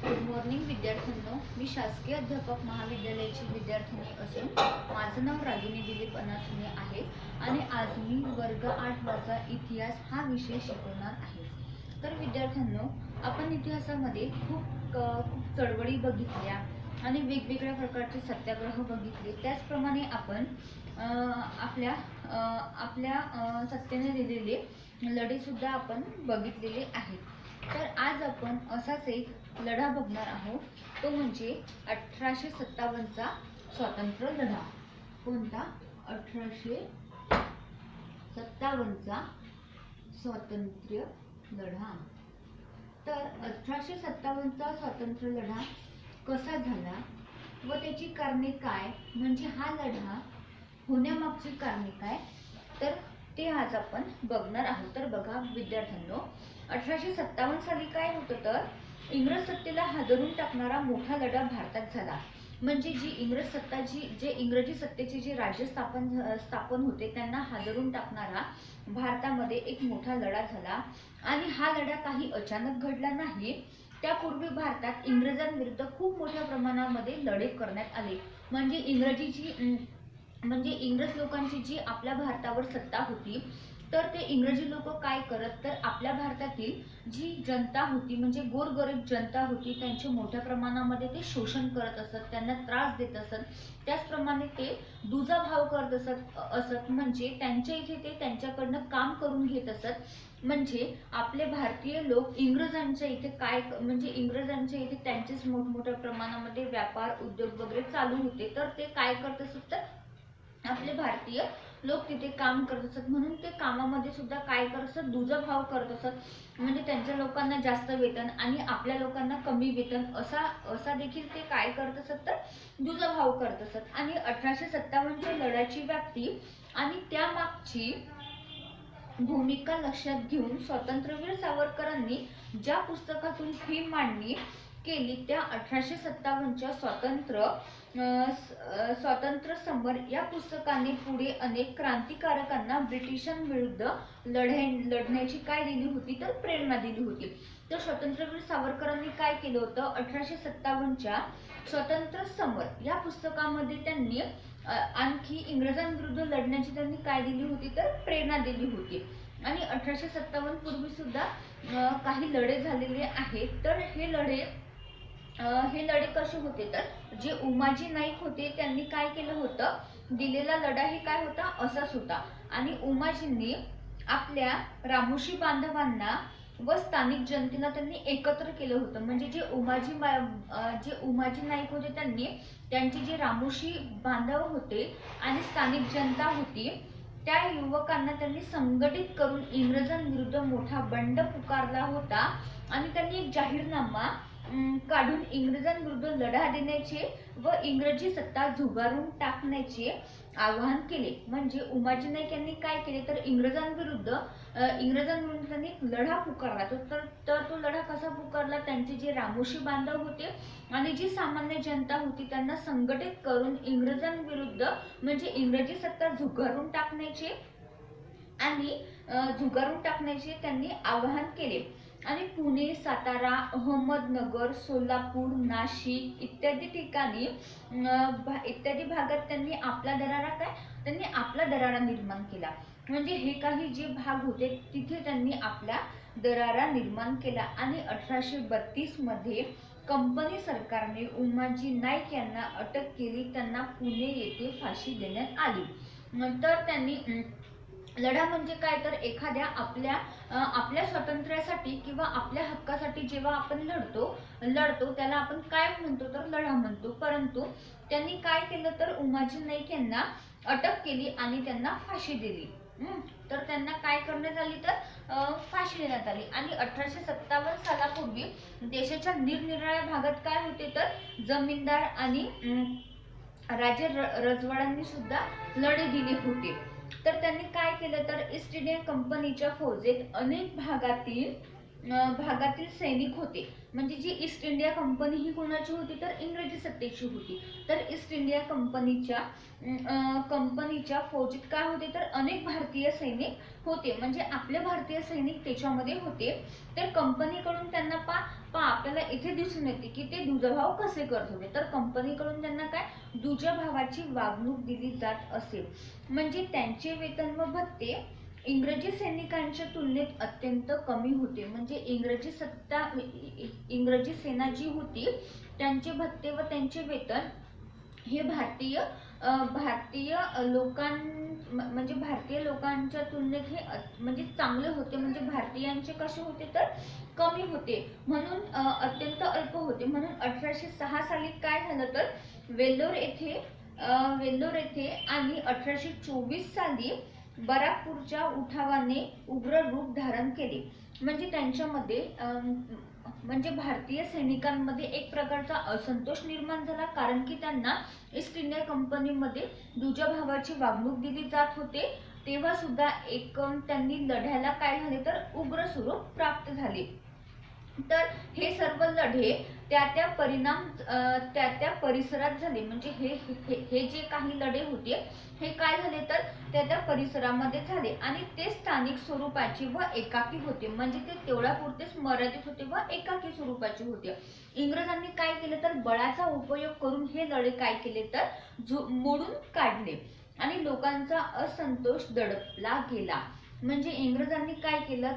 Good morning विद्यार्थ्यांनो, मी शासकीय अध्यापक महाविद्यालयाची विद्यार्थिनी असून माझं नाव रागिनी दिलीप अनासने आहे आणि आज मी वर्ग 8 वाचा इतिहास हा विषय शिकवणार आहे। तर विद्यार्थ्यांनो, आपण इतिहासामध्ये खूप चळवळी बघितल्या आणि वेगवेगळ्या प्रकारचे सत्याग्रह बघितले। त्याचप्रमाणे आपण आपल्या सत्तेने दिलेले लढे सुद्धा आपण बघितलेले आहेत। तर आज आपण असाच एक लढा बघणार आहोत, तो म्हणजे 1857चा स्वातंत्र्य लढा। कोणता? 1857चा स्वातंत्र्य लढा। तर 1857चा स्वातंत्र्य लढा कसा झाला व त्याची कारणे काय, म्हणजे हा लढा होण्यामागची कारणे काय, तर ते आज आपण बघणार आहोत। तर बघा विद्यार्थ्यांनो, 1857 साली काय होतं तर इंग्रज सत्तेला हादरून टाकणारा मोठा लढा भारतात झाला। म्हणजे जी इंग्रज सत्ता जे इंग्रजी सत्तेचे जे राज्य स्थापन होते त्यांना हादरून टाकणारा भारतामध्ये एक मोठा लढा झाला। आणि हा लढा काही अचानक घडला नाही, त्यापूर्वी भारतात इंग्रजांविरुद्ध खूप मोठ्या प्रमाणामध्ये लढे करण्यात आले। म्हणजे इंग्रज लोकांची जी आपल्या भारतावर सत्ता होती, तर ते इंग्रजी लोक काय करत तर आपल्या भारतातील जी जनता होती, म्हणजे गोरगरीब जनता होती, त्यांचे मोठ्या प्रमाणामध्ये ते शोषण करत असत, त्यांना त्रास देत असत। त्याचप्रमाणे ते दुजाभाव करत असत, म्हणजे त्यांच्या इथे ते त्यांच्याकडनं काम करून घेत असत। म्हणजे आपले भारतीय लोक इंग्रजांच्या इथे इंग्रजांच्या इथे त्यांचेच मोठमोठ्या प्रमाणामध्ये व्यापार उद्योग वगैरे चालू होते, तर ते काय करत असत तर आपले भारतीय लोक तिथे काम करत असत, म्हणून ते कामामध्ये सुद्धा काय करत असत, दुजाभाव करत असत। म्हणजे त्यांच्या लोकांना जास्त वेतन आणि आपल्या लोकांना कमी वेतन असा देखील ते काय करत असत तर दुजाभाव करत असत। आणि 1857च्या लढ्याची व्याप्ती आणि त्यामागची भूमिका लक्षात घेऊन स्वातंत्र्यवीर सावरकरांनी ज्या पुस्तकातून ही मांडणी केली, त्या 1857च्या स्वातंत्र्य समर या पुस्तकाने पुढे अनेक क्रांतिकारकांना ब्रिटिशांविरुद्ध लढण्याची काय दिली होती तर प्रेरणा दिली होती। तर स्वातंत्र्यवीर सावरकरांनी काय केलं होतं, 1857च्या स्वातंत्र्य समर या पुस्तकामध्ये त्यांनी आणखी इंग्रजांविरुद्ध लढण्याची त्यांनी काय दिली होती तर प्रेरणा दिली होती। आणि 1857 पूर्वी सुद्धा काही लढे झालेले आहेत। तर हे लढे कसे होते तर जे उमाजी नाईक होते त्यांनी काय केलं होतं, दिलेला लढा हे काय होता असाच होता। आणि उमाजींनी आपल्या रामोशी बांधवांना व स्थानिक जनतेला त्यांनी एकत्र केलं होतं। म्हणजे जे उमाजी नाईक होते त्यांनी त्यांचे जे रामोशी बांधव होते आणि स्थानिक जनता होती, त्या युवकांना त्यांनी संघटित करून इंग्रजांविरुद्ध मोठा बंड पुकारला होता। आणि त्यांनी एक जाहीरनामा काढून इंग्रजांविरुद्ध लढा देण्याचे व इंग्रजी सत्ता झुगारून टाकण्याचे आवाहन केले। म्हणजे उमाजी नाईक यांनी काय केले तर इंग्रजांविरुद्ध त्यांनी लढा पुकारला। तर तो लढा कसा पुकारला, त्यांचे जे रामोशी बांधव होते आणि जी सामान्य जनता होती त्यांना संघटित करून इंग्रजांविरुद्ध म्हणजे इंग्रजी सत्ता झुगारून टाकण्याचे त्यांनी आवाहन केले। आणि पुणे, सातारा, अहमदनगर, सोलापूर, नाशिक इत्यादी भागात त्यांनी आपला दरारा निर्माण केला। म्हणजे हे काही जे भाग होते तिथे त्यांनी आपला दरारा निर्माण केला। आणि 1832 मध्ये कंपनी सरकारने उमाजी नाईक यांना अटक केली, त्यांना पुणे येथे फाशी देण्यात आली। नंतर त्यांनी लढा म्हणजे काय तर एखाद्या आपल्या स्वातंत्र्यासाठी किंवा आपल्या हक्कासाठी जेव्हा आपण लढतो त्याला आपण काय म्हणतो तर लढा म्हणतो। परंतु त्यांनी काय केलं तर उमाजी नाईक यांना अटक केली आणि त्यांना फाशी दिली। तर त्यांना काय करण्यात आली तर फाशी देण्यात आली। आणि 1857 सालापूर्वी देशाच्या निरनिराळ्या भागात काय होते तर जमीनदार आणि राजे रजवाड्यांनी सुद्धा लढे दिले होते। तर त्यांनी काय केलं तर ईस्ट इंडिया कंपनीच्या फौजेत अनेक भागातील भागातील सैनिक होते. म्हणजे जी ईस्ट इंडिया कंपनी ही कोणाची होती तर इंग्रजी सत्तेची होती. तर ईस्ट इंडिया कंपनीच्या फौजीत काय होते तर अनेक भारतीय सैनिक होते. म्हणजे आपले भारतीय सैनिक त्याच्यामध्ये होते. तर कंपनीकडून त्यांना आपल्याला इथे दिसून येते की ते दुजाभाव कसे करत होते. तर कंपनीकडून त्यांना काय दुजाभावाची वागणूक दिली जात असे. म्हणजे त्यांचे वेतन व भत्ते इंग्रजी सैनिकांच्या तुलनेत अत्यंत कमी होते. म्हणजे इंग्रजी सेना जी होती त्यांचे भत्ते व त्यांचे वेतन हे भारतीय लोकांच्या तुलनेत हे म्हणजे चांगले होते. म्हणजे भारतीयांचे कसे होते तर कमी होते, म्हणून अत्यंत अल्प होते. म्हणून 1806 साली काय झालं तर वेल्लोर येथे आणि 1824 साली बराकपूरच्या उठावाने उग्र रूप धारण केले. म्हणजे त्यांच्यामध्ये म्हणजे भारतीय सैनिकांमध्ये एक प्रकारचा असंतोष निर्माण झाला, कारण की त्यांना ईस्ट इंडिया कंपनीमध्ये दुजाभावाची वागणूक दिली जात होते. तेव्हा सुद्धा त्यांनी लढ्याला काय झाले तर उग्र स्वरूप प्राप्त झाले. तर हे सर्व लढे त्या परिसरात झाले. म्हणजे हे जे काही लढे होते हे काय झाले तर त्या परिसरामध्ये झाले आणि ते स्थानिक स्वरूपाचे व एकाकी होते. म्हणजे ते तेवढ्यापुरतेच मर्यादित होते व एकाकी स्वरूपाचे होते. इंग्रजांनी काय केले तर बळाचा उपयोग करून हे लढे काय केले तर मोडून काढले आणि लोकांचा असंतोष दडपला गेला. म्हणजे इंग्रजांनी काय केलं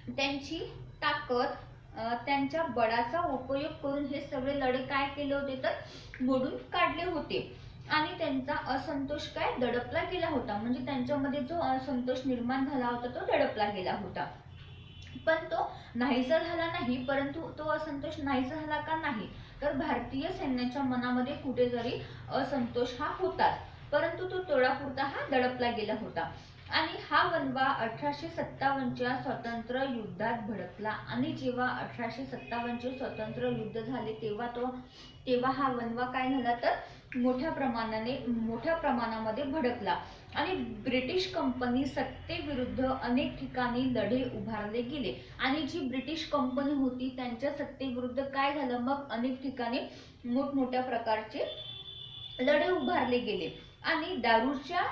त्यांची ताकद त्यांच्या बळाचा उपयोग करून हे सगळे लढे काय केले होते तर मोडून काढले होते आणि त्यांचा असंतोष काय दडपला गेला होता. म्हणजे त्यांच्यामध्ये जो असंतोष निर्माण झाला होता तो दडपला गेला होता. पण तो नाहीसा झाला नाही. परंतु तो असंतोष नाहीसा झाला का नाही तर भारतीय सैन्याच्या मनामध्ये कुठेतरी असंतोष हा होताच, परंतु तो तेवढापुरता हा दडपला गेला होता. आणि हा वणवा 1857च्या स्वातंत्र्य युद्धात भडकला आणि जेव्हा 1857चे स्वातंत्र्य युद्ध झाले तेव्हा हा वणवा काय झाला तर मोठ्या प्रमाणामध्ये भडकला आणि ब्रिटिश कंपनी सत्तेविरुद्ध अनेक ठिकाणी लढे उभारले गेले. आणि जी ब्रिटिश कंपनी होती त्यांच्या सत्तेविरुद्ध काय झालं मग अनेक ठिकाणी मोठमोठ्या प्रकारचे लढे उभारले गेले आणि दारूच्या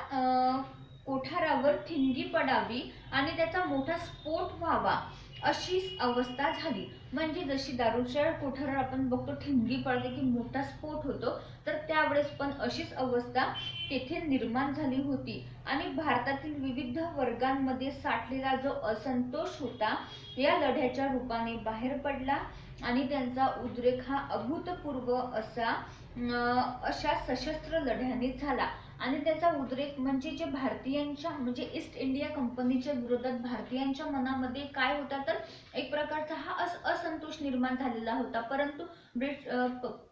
कोठारावर ठिणगी पडावी आणि त्याचा मोठा स्फोट व्हावा अशी अवस्था झाली. म्हणजे जशी दारूच्या कोठारावर आपण बघतो ठिणगी पडते की मोठा स्फोट होतो, तर त्यावेळेस पण अशीच अवस्था तेथे निर्माण झाली होती. आणि भारतातील विविध वर्गांमध्ये साठलेला जो असंतोष होता या लढ्याच्या रूपाने बाहेर पडला आणि त्यांचा उद्रेक हा अभूतपूर्व अशा सशस्त्र लढ्याने झाला. आणि त्याचा उद्रेक म्हणजे जे भारतीयांच्या म्हणजे ईस्ट इंडिया कंपनीच्या विरोधात भारतीयांच्या मनामध्ये काय होता तर एक प्रकारचा हा असंतोष निर्माण झालेला होता.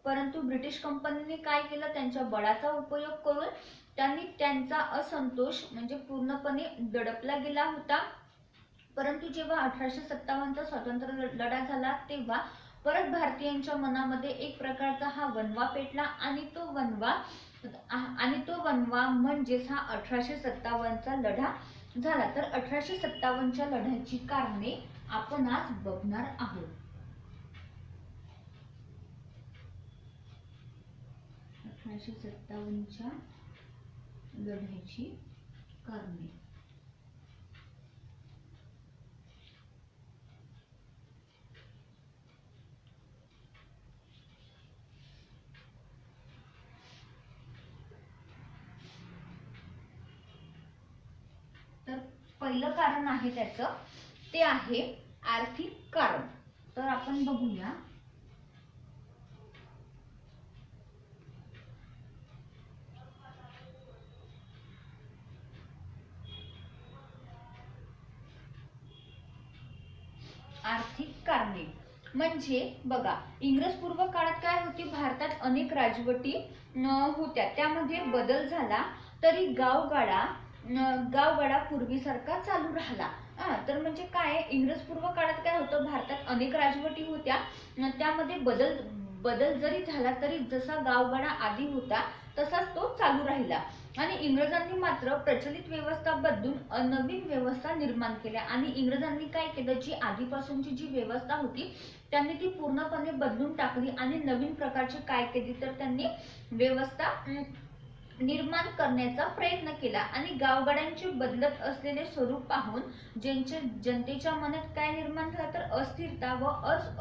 परंतु ब्रिटिश कंपनीने काय केलं त्यांच्या बळाचा उपयोग करून त्यांनी त्यांचा असंतोष म्हणजे पूर्णपणे दडपला गेला होता. परंतु जेव्हा 1857चा स्वातंत्र्य लढा झाला तेव्हा परत भारतीयांच्या मनामध्ये एक प्रकारचा हा वणवा पेटला आणि तो वणवा म्हणजेच हा 1857चा लढा झाला. तर 1857च्या लढ्याची कारणे आपण आज बघणार आहोत. 1857च्या लढ्याची कारणे. तर पहिलं कारण आहे त्याचं ते आहे आर्थिक कारण. तर आपण बघूया. आर्थिक कारणे म्हणजे बघा इंग्रज पूर्व काळात काय होती भारतात अनेक राजवटी होत्या, त्यामध्ये बदल झाला तरी गावगाडा पूर्वीसारखा चालू राहिला. तर म्हणजे काय इंग्रज पूर्व काळात काय होतं भारतात अनेक राजवटी होत्या, त्यामध्ये बदल जरी झाला तरी जसा गावगाडा आधी होता तसाच तो चालू राहिला. आणि इंग्रजांनी मात्र प्रचलित व्यवस्था बदलून नवीन व्यवस्था निर्माण केल्या आणि इंग्रजांनी काय केलं, जी आधीपासूनची जी व्यवस्था होती त्यांनी ती पूर्णपणे बदलून टाकली आणि नवीन प्रकारची काय केली तर त्यांनी व्यवस्था निर्माण करण्याचा प्रयत्न केला आणि गावगाड्यांचे बदलत असलेले स्वरूप पाहून जनतेच्या मनात काय निर्माण झालं तर अस्थिरता व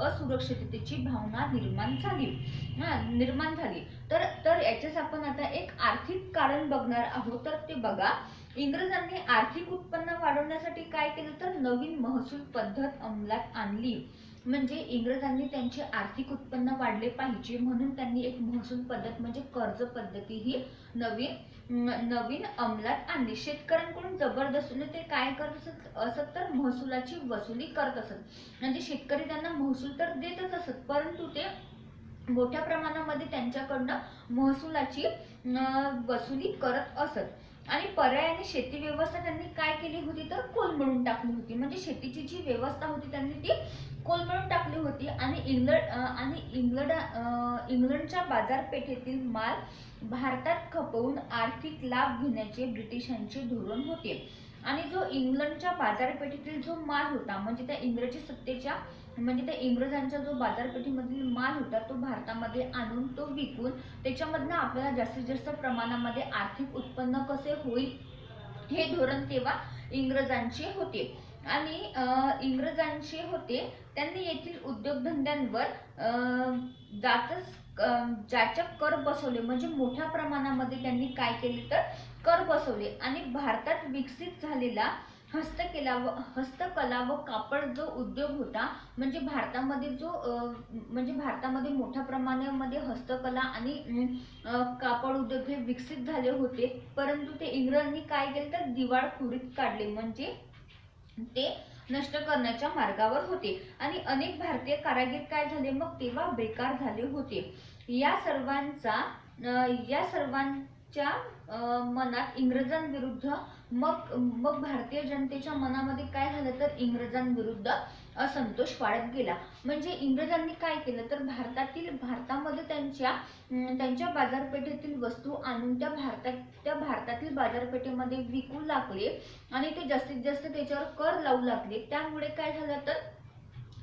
असुरक्षिततेची भावना निर्माण झाली तर तर याच्यास आपण आता एक आर्थिक कारण बघणार आहोत. तर ते बघा, इंग्रजांनी आर्थिक उत्पन्न वाढवण्यासाठी काय केलं तर नवीन महसूल पद्धत अंमलात आणली. म्हणजे इंग्रजांनी त्यांचे आर्थिक उत्पन्न वाढले पाहिजे म्हणून त्यांनी एक महसूल पद्धत म्हणजे कर्ज पद्धती ही नवीन अंमलात आणली. शेतकऱ्यांकडून जबरदस्तीने ते काय करत असत तर महसुलाची वसुली करत असत. म्हणजे शेतकरी त्यांना महसूल तर देतच असत परंतु ते मोठ्या प्रमाणामध्ये त्यांच्याकडनं महसुलाची वसुली करत असत. आणि पर्यायाने शेती व्यवस्था त्यांनी काय केली होती तर कोलमडून टाकली होती. म्हणजे शेतीची जी व्यवस्था होती त्यांनी ती कोलमडून टाकली होती आणि इंग्लंडच्या बाजारपेठेतील माल भारतात खपवून आर्थिक लाभ घेण्याचे ब्रिटिशांचे धोरण होते. आणि जो इंग्लंडच्या बाजारपेठेतील जो माल होता म्हणजे त्या इंग्रजी सत्तेच्या म्हणजे त्या इंग्रजांच्या जो बाजारपेठेमधील माल होता तो भारतामध्ये आणून तो विकून त्याच्यामधनं आपल्याला जास्तीत जास्त प्रमाणामध्ये आर्थिक उत्पन्न कसे होईल हे धोरण तेव्हा इंग्रजांचे होते. आणि त्यांनी येथील उद्योगधंद्यांवर ज्याच्या कर बसवले म्हणजे मोठ्या प्रमाणामध्ये त्यांनी काय केले तर कर बसवले आणि भारतात विकसित झालेला हस्तकला व कापड जो उद्योग होता म्हणजे भारतामध्ये मोठ्या प्रमाणामध्ये हस्तकला आणि कापड उद्योग हे विकसित झाले होते परंतु ते इंग्रजांनी काय केले तर दिवाळखोरीत काढले म्हणजे ते नष्ट करण्याच्या मार्गावर होते. आणि अनेक भारतीय कारागीर काय झाले मग तेव्हा बेकार झाले होते. या सर्वांच्या मनात इंग्रजांविरुद्ध मग भारतीय जनतेच्या मनामध्ये काय झालं तर इंग्रजांविरुद्ध असंतोष वाढत गेला. म्हणजे इंग्रजांनी काय केलं तर भारतामध्ये त्यांच्या बाजारपेठेतील वस्तू आणून त्या भारतातील बाजारपेठेमध्ये विकू लागले आणि ते जास्तीत जास्त त्याच्यावर कर लावू लागले. त्यामुळे काय झालं तर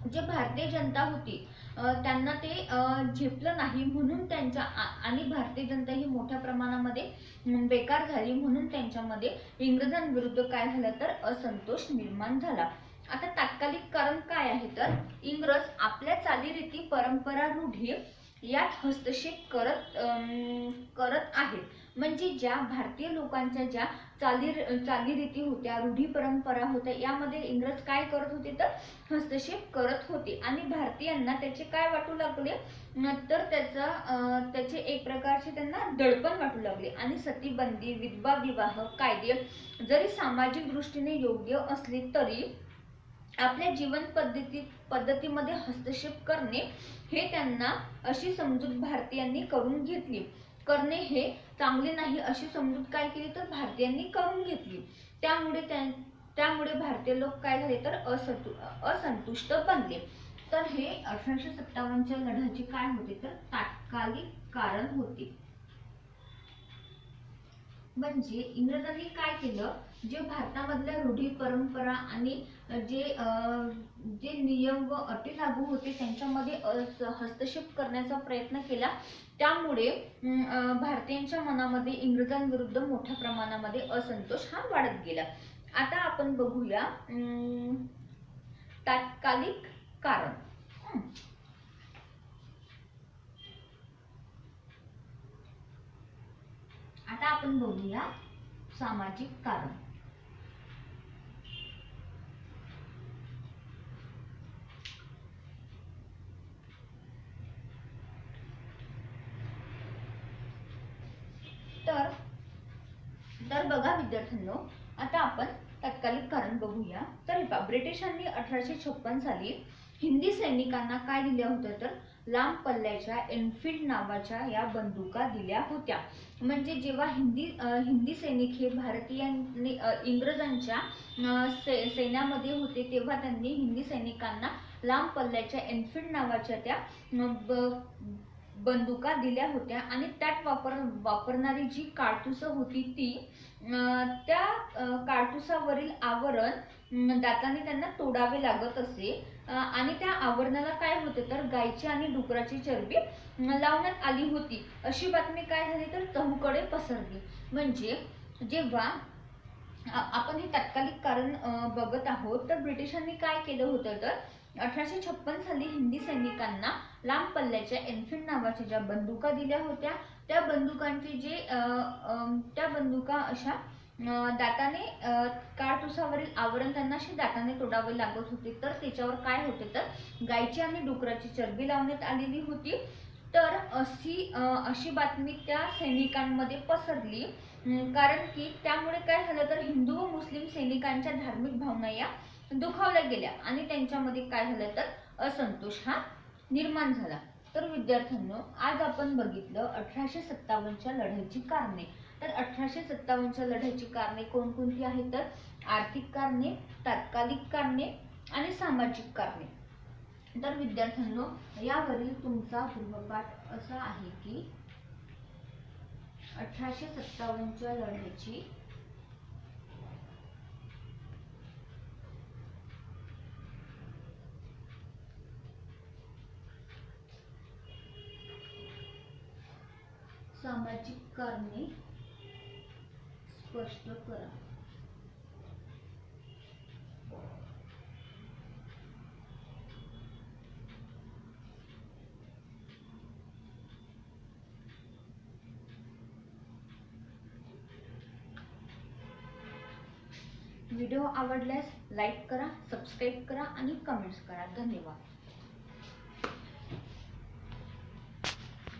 जे भारतीय जनता होती त्यांना ते झेपलं नाही म्हणून आणि भारतीय जनता ही मोठ्या प्रमाणामध्ये बेकार झाली म्हणून त्यांच्यामध्ये इंग्रजांविरुद्ध काय झालं तर असंतोष निर्माण झाला. आता तात्कालिक कारण काय आहे तर इंग्रज आपल्या चालीरीती परंपरा रूढी यात हस्तक्षेप करत आहेत. म्हणजे ज्या भारतीय लोकांच्या ज्या चालीरीती होत्या रूढी परंपरा होत्या यामध्ये इंग्रज काय करत होते तर हस्तक्षेप करत होते आणि भारतीयांना त्याचे काय वाटू लागले तर त्याचे एक प्रकारचे त्यांना दडपण वाटू लागले. आणि सतीबंदी विधवा विवाह कायदे जरी सामाजिक दृष्टीने योग्य असले तरी आपल्या जीवन पद्धतीमध्ये हस्तक्षेप करणे हे त्यांना अशी समजूत भारतीयांनी करून घेतली. करणे हे चांगले नाही अशी समजूत काय केली तर भारतीयांनी करून घेतली. त्यामुळे भारतीय लोक काय झाले तर असंतुष्ट बनले. तर हे 1857च्या लढ्याचे काय होते तर तात्कालिक कारण होते. म्हणजे इंग्रजांनी काय केलं जे भारतामधल्या रूढी परंपरा आणि जे नियम व अटी लागू होते त्यांच्यामध्ये हस्तक्षेप करण्याचा प्रयत्न केला. त्यामुळे भारतीयांच्या मनामध्ये इंग्रजांविरुद्ध मोठ्या प्रमाणामध्ये असंतोष हा वाढत गेला. आता आपण बघूया तात्कालिक कारण. आता आपण बघूया सामाजिक कारण. तर बघा विद्यार्थ्यांनो, आता आपण तात्कालिक कारण बघूया. तर ब्रिटिशांनी 1856 साली हिंदी सैनिकांना काय दिल्या होत्या तर लांब पल्ल्याच्या एनफील्ड नावाच्या या बंदुका दिल्या होत्या. म्हणजे जेव्हा हिंदी सैनिक हे भारतीयांनी इंग्रजांच्या सैन्यामध्ये होते तेव्हा त्यांनी हिंदी सैनिकांना लांब पल्ल्याच्या एनफील्ड नावाच्या त्या बंदुका दिल्या होत्या आणि त्यात वापरणारी जी काडतुसं होती ती त्या काडतुसावरील आवरण दाताने त्यांना तोडावे लागत असे आणि त्या आवरणाला काय होते तर गायची आणि डुकराची चरबी लावण्यात आली होती अशी बातमी काय झाली तर चहूकडे पसरली. म्हणजे जेव्हा आपण हे तात्कालिक कारण बघत आहोत तर ब्रिटिशांनी काय केलं होतं तर 1856 साली हिंदी सैनिकांना लांब पल्ल्याच्या एनफिल्ड नावाच्या ज्या बंदुका दिल्या होत्या त्या बंदुकांचे जे त्या बंदुका अशा दाताने काडतुसावरील आवरण त्यांना अशी दाताने तोडावे लागत होते तर त्याच्यावर काय होते तर गायची आणि डुकराची चरबी लावण्यात आलेली होती. तर अशी बातमी त्या सैनिकांमध्ये पसरली कारण की त्यामुळे काय झालं तर हिंदू व मुस्लिम सैनिकांच्या धार्मिक भावना या दुखावल्या गेल्या आणि त्यांच्यामध्ये काय झालं तर असंतोष हा निर्माण झाला. तर विद्यार्थ्यांनो आज आपण बघितलं 1857च्या लढाईची कारणे. तर 1857च्या लढाईची कारणे कोणकोणती आहेत तर आर्थिक कारणे, तात्कालिक कारणे आणि सामाजिक कारणे. तर विद्यार्थ्यांनो यावरील तुमचा गृहपाठ असा आहे की 1857च्या लढाईची सामाजिक कारणे स्पष्ट करा. व्हिडिओ आवडल्यास लाईक करा, सबस्क्राईब करा आणि कमेंट्स करा. धन्यवाद.